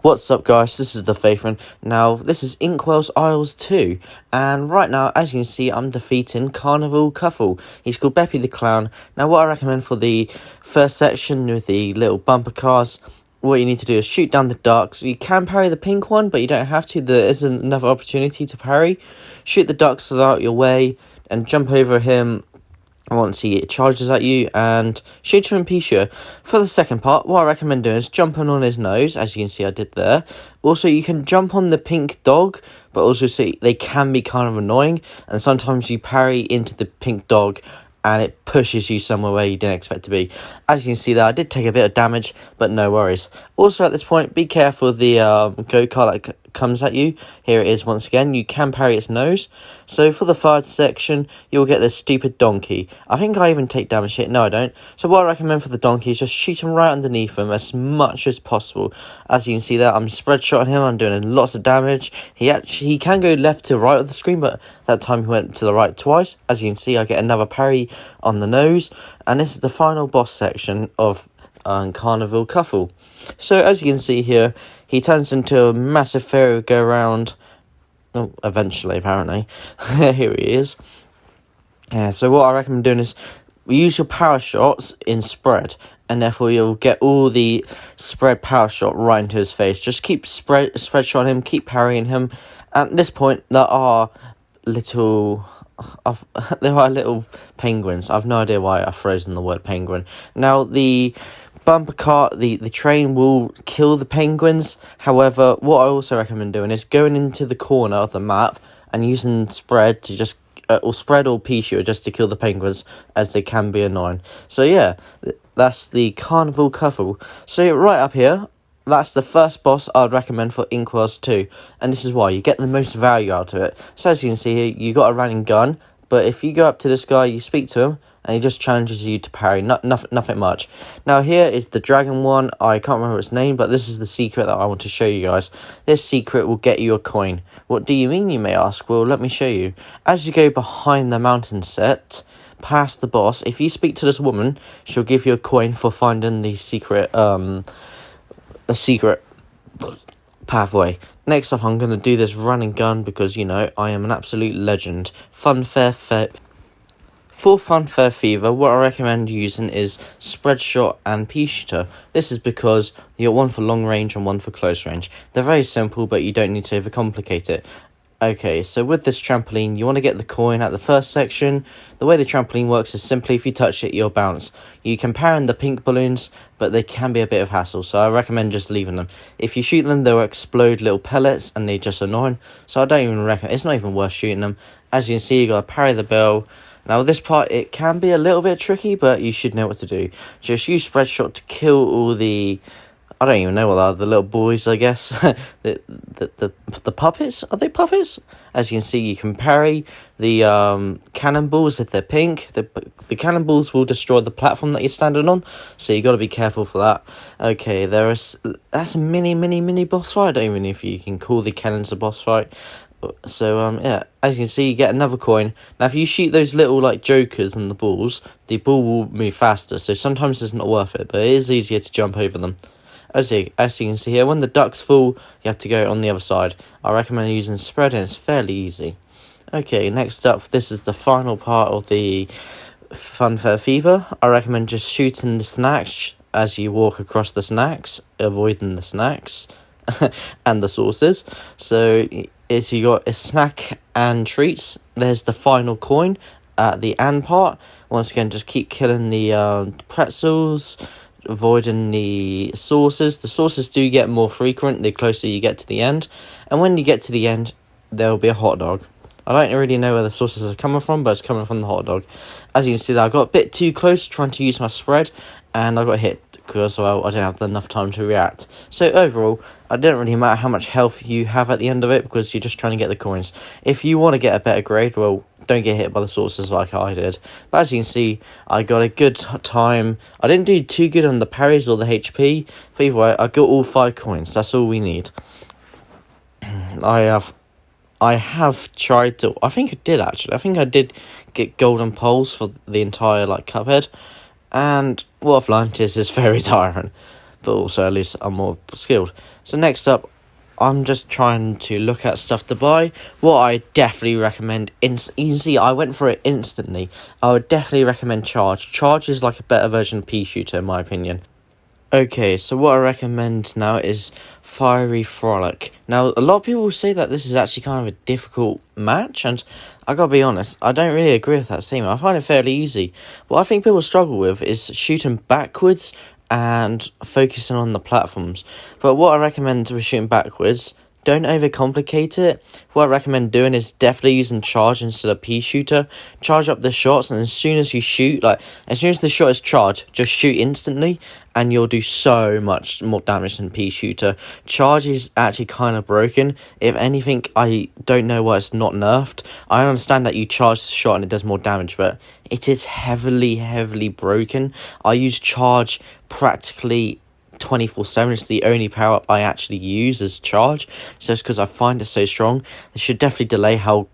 What's up guys, this is the Faithman. Now this is Inkwell's Isles 2 and right now as you can see I'm defeating Carnival Cuffle. He's called Beppy the Clown. Now what I recommend for the first section with the little bumper cars, what you need to do is shoot down the ducks. You can parry the pink one but you don't have to, there is another opportunity to parry. Shoot the ducks out your way and jump over him once he charges at you and shoot him in Pisha. For the second part, what I recommend doing is jumping on his nose, as you can see I did there. Also, you can jump on the pink dog, but also see they can be kind of annoying, and sometimes you parry into the pink dog and it pushes you somewhere where you didn't expect to be. As you can see there, I did take a bit of damage, but no worries. Also at this point, be careful of the go-kart that comes at you. Here it is once again, you can parry its nose. So for the third section, you'll get this stupid donkey. I think I even take damage here. No, I don't. So what I recommend for the donkey is just shoot him right underneath him as much as possible. As you can see there, I'm spread shotting him, I'm doing lots of damage. He can go left to right of the screen, but that time he went to the right twice. As you can see, I get another parry on the nose. And this is the final boss section of Carnival Cuffle. So as you can see here, he turns into a massive fairy go-round. Oh, eventually, apparently. Here he is. Yeah, so what I recommend doing is use your power shots in spread, and therefore you'll get all the spread power shot right into his face. Just keep spread shot him, keep parrying him. At this point, there are little penguins. I've no idea why I've frozen the word penguin. Now the bumper cart, the train will kill the penguins. However, what I also recommend doing is going into the corner of the map and using spread to just or spread or Pisha just to kill the penguins, as they can be annoying. So yeah, that's the Carnival Cuffle. So right up here, that's the first boss I'd recommend for Inkwell's 2, and this is why you get the most value out of it. So as you can see here, you got a running gun, but if you go up to this guy, you speak to him, and he just challenges you to parry, nothing much. Now here is the dragon one, I can't remember its name, but this is the secret that I want to show you guys. This secret will get you a coin. What do you mean, you may ask? Well, let me show you. As you go behind the mountain set, past the boss, if you speak to this woman, she'll give you a coin for finding the secret, pathway. Next up, I'm going to do this running gun because, you know, I am an absolute legend. For Funfair Fever, what I recommend using is Spread Shot and Pisha. This is because you got one for long range and one for close range. They're very simple, but you don't need to overcomplicate it. Okay, so with this trampoline, you want to get the coin at the first section. The way the trampoline works is simply if you touch it, you'll bounce. You can parry the pink balloons, but they can be a bit of hassle, so I recommend just leaving them. If you shoot them, they'll explode little pellets, and they're just annoying, so I don't even recommend. It's not even worth shooting them. As you can see, you got to parry the bell. Now this part, it can be a little bit tricky, but you should know what to do. Just use Spread Shot to kill all the, I don't even know what they are, the little boys, I guess. the puppets? Are they puppets? As you can see, you can parry the cannonballs if they're pink. The cannonballs will destroy the platform that you're standing on, so you got to be careful for that. Okay, that's a mini boss fight. I don't even know if you can call the cannons a boss fight. So yeah, as you can see, you get another coin. Now if you shoot those little like jokers and the balls, the ball will move faster, so sometimes it's not worth it, but it is easier to jump over them. As you can see here, when the ducks fall, you have to go on the other side. I recommend using spread, and it's fairly easy. Okay, next up, this is the final part of the Funfair Fever. I recommend just shooting the snacks as you walk across the snacks, avoiding the snacks and the sauces. So is you got a snack and treats. There's the final coin at the and part. Once again, just keep killing the pretzels, avoiding the sauces. The sauces do get more frequent the closer you get to the end, and when you get to the end, there will be a hot dog. I don't really know where the sauces are coming from, but it's coming from the hot dog. As you can see there, I got a bit too close trying to use my spread, and I got hit because, well, I didn't have enough time to react. So overall, it didn't really matter how much health you have at the end of it, because you're just trying to get the coins. If you want to get a better grade, well, don't get hit by the sauces like I did. But as you can see, I got a good time. I didn't do too good on the parries or the HP, but either way, I got all 5 coins. That's all we need. I have tried to, I think I did actually. I think I did get golden poles for the entire like cuphead. And what I've learned is very tiring. but also at least I'm more skilled. So next up, I'm just trying to look at stuff to buy. What I definitely recommend, you can see I went for it instantly. I would definitely recommend Charge. Charge is like a better version of Pea Shooter in my opinion. Okay, so what I recommend now is Fiery Frolic. Now, a lot of people say that this is actually kind of a difficult match, and I gotta be honest, I don't really agree with that statement. I find it fairly easy. What I think people struggle with is shooting backwards and focusing on the platforms. But what I recommend with shooting backwards, don't overcomplicate it. What I recommend doing is definitely using Charge instead of Pea Shooter. Charge up the shots, and as soon as you shoot, as soon as the shot is charged, just shoot instantly, and you'll do so much more damage than Pea Shooter. Charge is actually kind of broken. If anything, I don't know why it's not nerfed. I understand that you charge the shot and it does more damage, but it is heavily broken. I use Charge practically 24/7. It's the only power up I actually use as Charge, just because I find it so strong. It should definitely delay how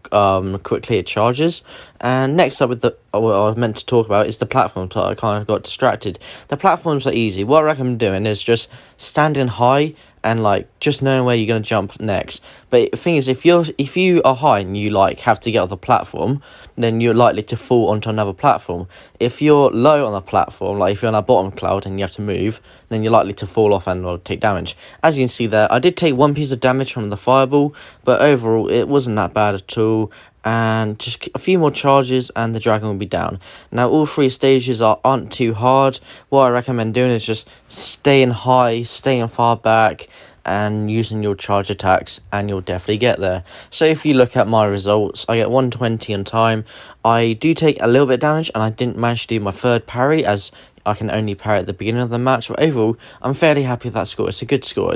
quickly it charges. And next up with what I was meant to talk about is the platforms, but I kind of got distracted. The platforms are easy. What I recommend doing is just standing high and just knowing where you're going to jump next. But the thing is, if you are high and you have to get off the platform, then you're likely to fall onto another platform. If you're low on the platform, if you're on a bottom cloud and you have to move, then you're likely to fall off and take damage. As you can see there, I did take one piece of damage from the fireball, but overall it wasn't that bad at all. And just a few more charges and the dragon will be down. Now all three stages aren't too hard. What I recommend doing is just staying high, staying far back, and using your charge attacks, and you'll definitely get there. So if you look at my results, I get 120 on time. I do take a little bit of damage, and I didn't manage to do my third parry, as I can only parry at the beginning of the match. But overall, I'm fairly happy with that score. It's a good score.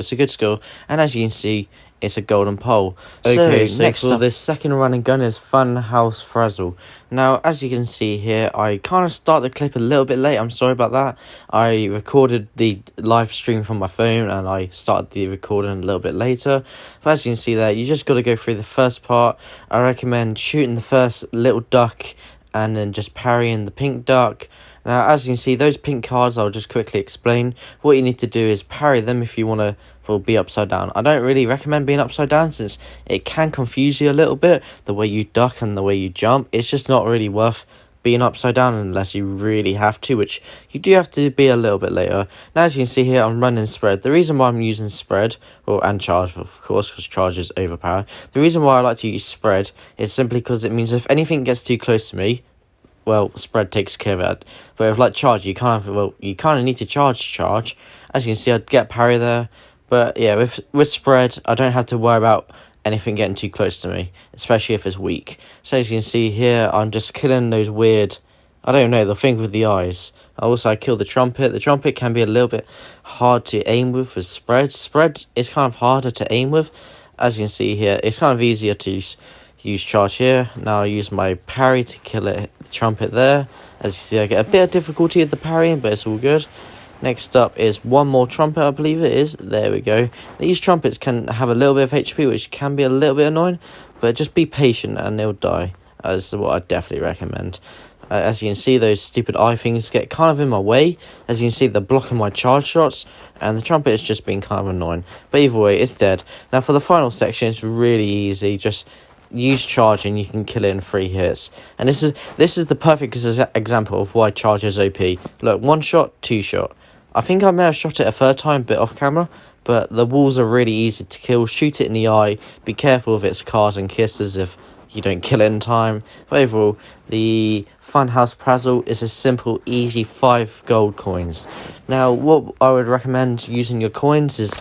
And as you can see, it's a golden pole. Okay, so next up, this second running gun is Funhouse Frazzle. Now, as you can see here, I kind of start the clip a little bit late. I'm sorry about that. I recorded the live stream from my phone, and I started the recording a little bit later. But as you can see there, you just got to go through the first part. I recommend shooting the first little duck, and then just parrying the pink duck. Now, as you can see, those pink cards, I'll just quickly explain. What you need to do is parry them if you want to be upside down. I don't really recommend being upside down, since it can confuse you a little bit, the way you duck and the way you jump. It's just not really worth being upside down unless you really have to, which you do have to be a little bit later. Now, as you can see here, I'm running spread. The reason why I'm using spread, and charge, of course, because charge is overpowered. The reason why I like to use spread is simply because it means if anything gets too close to me, well, spread takes care of it. But with charge, you kind of need to charge. As you can see, I'd get parry there. But yeah, with spread, I don't have to worry about anything getting too close to me, especially if it's weak. So as you can see here, I'm just killing those weird, I don't know, the thing with the eyes. I kill the trumpet. The trumpet can be a little bit hard to aim with spread. Spread is kind of harder to aim with. As you can see here, it's kind of easier to use charge here. Now I use my parry to kill the trumpet there. As you see, I get a bit of difficulty with the parrying, but it's all good. Next up is one more trumpet, I believe it is. There we go. These trumpets can have a little bit of HP, which can be a little bit annoying, but just be patient and they'll die. That's what I definitely recommend. As you can see, those stupid eye things get kind of in my way. As you can see, they're blocking my charge shots, and the trumpet is just being kind of annoying. But either way, it's dead. Now for the final section, it's really easy. Just use charge and you can kill it in 3 hits. And this is the perfect example of why charge is OP. Look, 1 shot, 2 shot. I think I may have shot it a third time, bit off camera, but the walls are really easy to kill. Shoot it in the eye. Be careful of its cars and kisses if you don't kill it in time. But overall, the Funhouse Frazzle is a simple, easy 5 gold coins. Now, what I would recommend using your coins is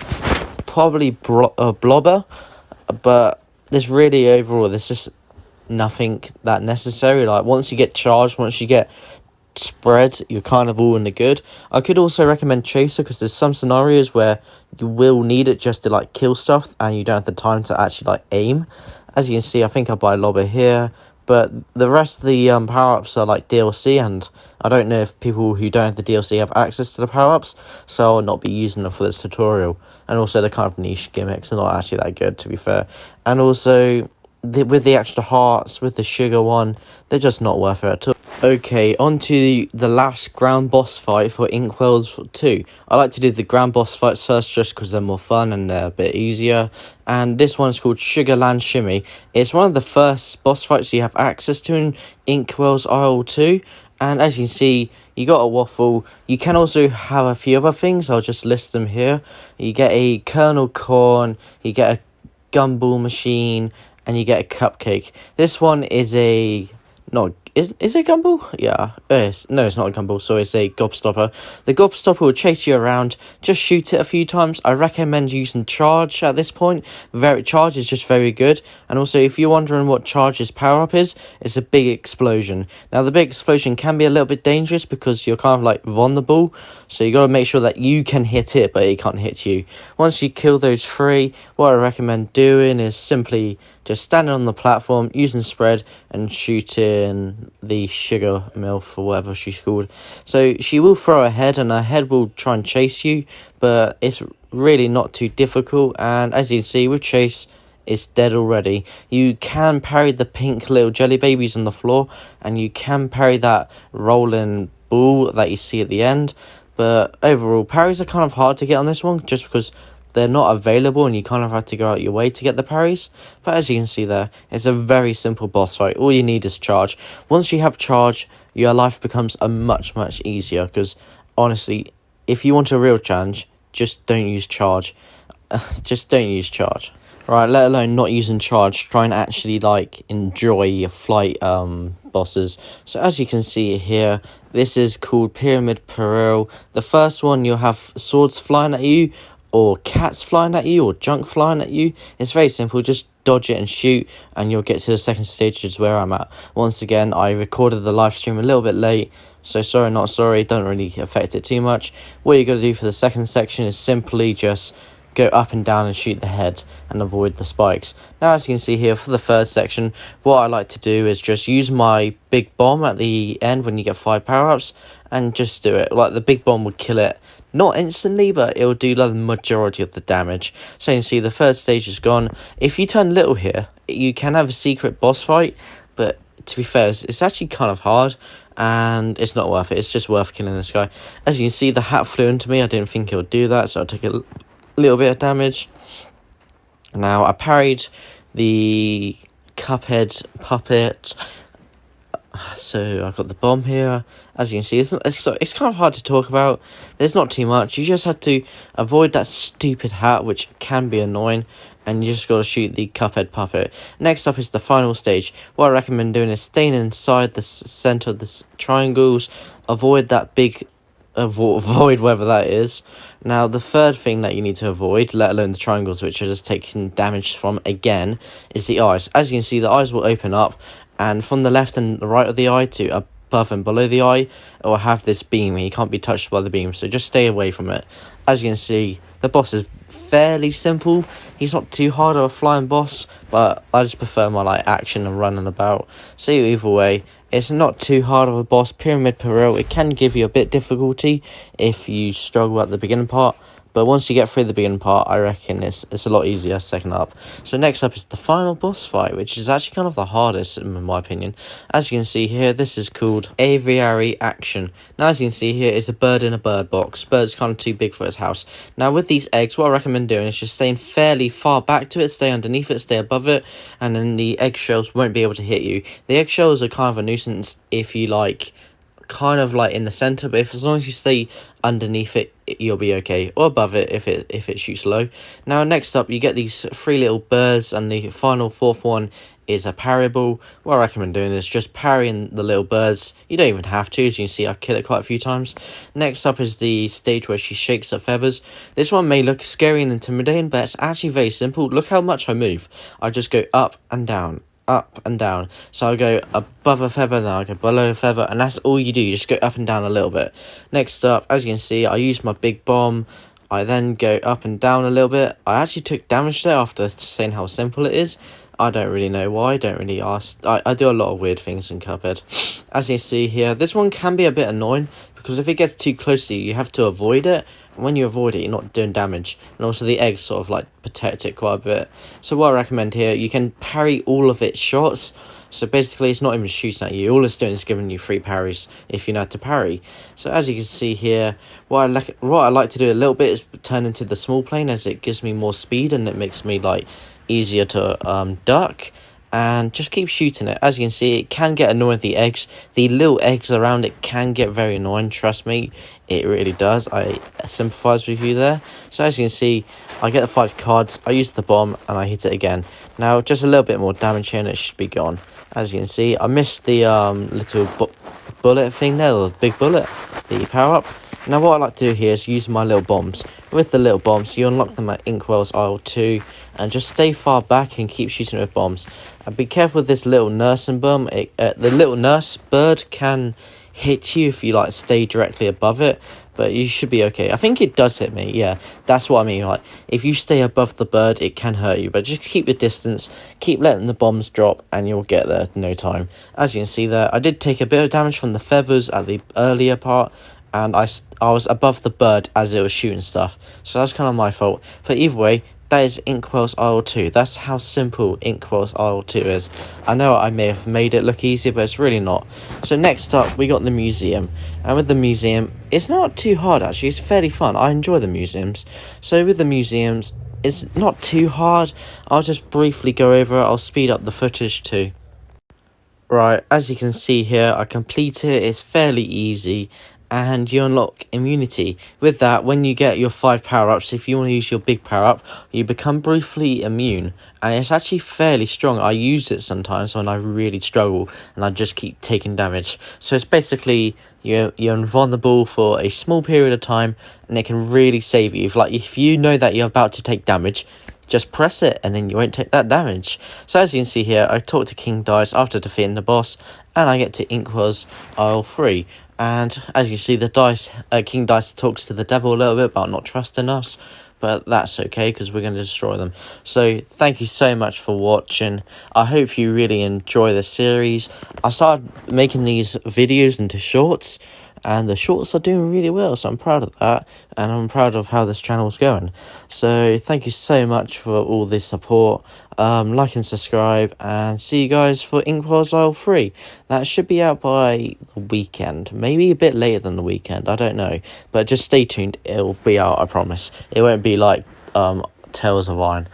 probably Blobber, but there's just nothing that necessary. Once you get charged, once you get spread, you're kind of all in the good. I could also recommend Chaser, because there's some scenarios where you will need it just to kill stuff and you don't have the time to actually aim. As you can see, I think I buy Lobber here, but the rest of the power-ups are DLC, and I don't know if people who don't have the DLC have access to the power-ups, so I'll not be using them for this tutorial. And also the kind of niche gimmicks are not actually that good, to be fair. And also with the extra hearts, with the sugar one, they're just not worth it at all. Okay, on to the last ground boss fight for Inkwell's 2. I like to do the ground boss fights first just because they're more fun and they're a bit easier. And this one's called Sugarland Shimmy. It's one of the first boss fights you have access to in Inkwell's Isle 2. And as you can see, you got a waffle. You can also have a few other things. I'll just list them here. You get a kernel corn, you get a gumball machine, and you get a cupcake. This one is a... not... Is it a gumball? Yeah. No, it's not a gumball, so it's a gobstopper. The gobstopper will chase you around. Just shoot it a few times. I recommend using charge at this point. Charge is just very good. And also, if you're wondering what charge's power-up is, it's a big explosion. Now, the big explosion can be a little bit dangerous because you're kind of like vulnerable. So you got to make sure that you can hit it, but it can't hit you. Once you kill those 3, what I recommend doing is simply just standing on the platform, using spread, and shooting the sugar milf or whatever she's called. So she will throw her head, and her head will try and chase you, but it's really not too difficult. And as you can see, with Chase, it's dead already. You can parry the pink little jelly babies on the floor, and you can parry that rolling ball that you see at the end. But overall, parries are kind of hard to get on this one, just because they're not available and you kind of have to go out your way to get the parries. But as you can see there, it's a very simple boss fight. All you need is charge. Once you have charge, your life becomes a much easier, because honestly, if you want a real challenge, just don't use charge. Just don't use charge. Right, let alone not using charge, try and actually like enjoy your flight bosses. So as you can see here, this is called Pyramid Peril. The first one, you'll have swords flying at you, or cats flying at you, or junk flying at you. It's very simple, just dodge it and shoot, and you'll get to the second stage, which is where I'm at. Once again, I recorded the live stream a little bit late, so sorry not sorry, don't really affect it too much. What you got to do for the second section is simply just go up and down and shoot the head and avoid the spikes. Now, as you can see here, for the third section, what I like to do is just use my big bomb at the end when you get 5 power-ups, and just do it. Like, the big bomb would kill it, not instantly, but it will do the majority of the damage. So you can see the third stage is gone. If you turn little here, you can have a secret boss fight, but to be fair, it's actually kind of hard, and it's not worth it. It's just worth killing this guy. As you can see, the hat flew into me. I didn't think it would do that, so I took a little bit of damage. Now, I parried the cuphead puppet, so I got the bomb here. As you can see, it's kind of hard to talk about. There's not too much. You just have to avoid that stupid hat, which can be annoying, and you just got to shoot the cuphead puppet. Next up is the final stage. What I recommend doing is staying inside the center of the triangles. Avoid that big avoid whatever that is. Now, the third thing that you need to avoid, let alone the triangles, which are just taking damage from again, is the eyes. As you can see, the eyes will open up, and from the left and the right of the eye to above and below the eye, it will have this beam, and you can't be touched by the beam, so just stay away from it. As you can see, the boss is fairly simple. He's not too hard of a flying boss, but I just prefer my action and running about. So either way, it's not too hard of a boss. Pyramid Peril, it can give you a bit difficulty if you struggle at the beginning part, but once you get through the beginning part, I reckon it's a lot easier second up. So next up is the final boss fight, which is actually kind of the hardest in my opinion. As you can see here, this is called Aviary Action. Now, as you can see here, it's a bird in a bird box. Bird's kind of too big for its house. Now, with these eggs, what I recommend doing is just staying fairly far back to it, stay underneath it, stay above it, and then the eggshells won't be able to hit you. The eggshells are kind of a nuisance if you kind of in the center, but as long as you stay underneath it, you'll be okay, or above it if it shoots low. Now, next up, you get these 3 little birds, and the final 4th one is a parryable. What I recommend doing is just parrying the little birds. You don't even have to. As you can see, I kill it quite a few times. Next up is the stage where she shakes her feathers. This one may look scary and intimidating, but it's actually very simple. Look how much I move. I just go up and down, up and down. So I go above a feather, then I go below a feather, and that's all you do. You just go up and down a little bit. Next up, as you can see, I use my big bomb. I then go up and down a little bit. I actually took damage there after saying how simple it is. I don't really know why, don't really ask. I do a lot of weird things in Cuphead. As you see here, this one can be a bit annoying, because if it gets too close to you, you have to avoid it. And when you avoid it, you're not doing damage. And also the eggs sort of protect it quite a bit. So what I recommend here, you can parry all of its shots. So basically, it's not even shooting at you. All it's doing is giving you free parries if you know how to parry. So as you can see here, what I like to do a little bit is turn into the small plane, as it gives me more speed and it makes me like easier to duck. And just keep shooting it. As you can see, it can get annoying, the eggs. The little eggs around it can get very annoying, trust me. It really does. I sympathise with you there. So as you can see, I get the 5 cards, I use the bomb, and I hit it again. Now, just a little bit more damage here and it should be gone. As you can see, I missed the little bullet thing there, the big bullet, the power-up. Now what I like to do here is use my little bombs. With the little bombs, you unlock them at Inkwell's Isle 2, and just stay far back and keep shooting with bombs. And be careful with this little nursing bomb. The little nurse bird can hit you if you like stay directly above it, but you should be okay. I think it does hit me, yeah, that's what I mean. Like, if you stay above the bird, it can hurt you, but just keep your distance, keep letting the bombs drop, and you'll get there in no time. As you can see there, I did take a bit of damage from the feathers at the earlier part, and I was above the bird as it was shooting stuff, so that's kind of my fault. But either way, that is Inkwell's Isle 2. That's how simple Inkwell's Isle 2 is. I know I may have made it look easier, but it's really not. So next up, we got the museum. And with the museum, it's not too hard actually. It's fairly fun. I enjoy the museums. So with the museums, it's not too hard. I'll just briefly go over it. I'll speed up the footage too. Right, as you can see here, I completed it. It's fairly easy. And you unlock immunity. With that, when you get your 5 power-ups, if you want to use your big power-up, you become briefly immune. And it's actually fairly strong. I use it sometimes when I really struggle and I just keep taking damage. So it's basically you're invulnerable for a small period of time, and it can really save you. If you know that you're about to take damage, just press it and then you won't take that damage. So as you can see here, I talk to King Dice after defeating the boss, and I get to Inkwell's Isle 3. And as you see, the King Dice talks to the devil a little bit about not trusting us, but that's okay because we're going to destroy them. So thank you so much for watching. I hope you really enjoy the series. I started making these videos into shorts, and the shorts are doing really well, so I'm proud of that, and I'm proud of how this channel is going. So thank you so much for all this support. Like and subscribe, and see you guys for Inkwell's Isle 3. That should be out by the weekend, maybe a bit later than the weekend, I don't know, but just stay tuned, it'll be out, I promise. It won't be like Tales of Iron.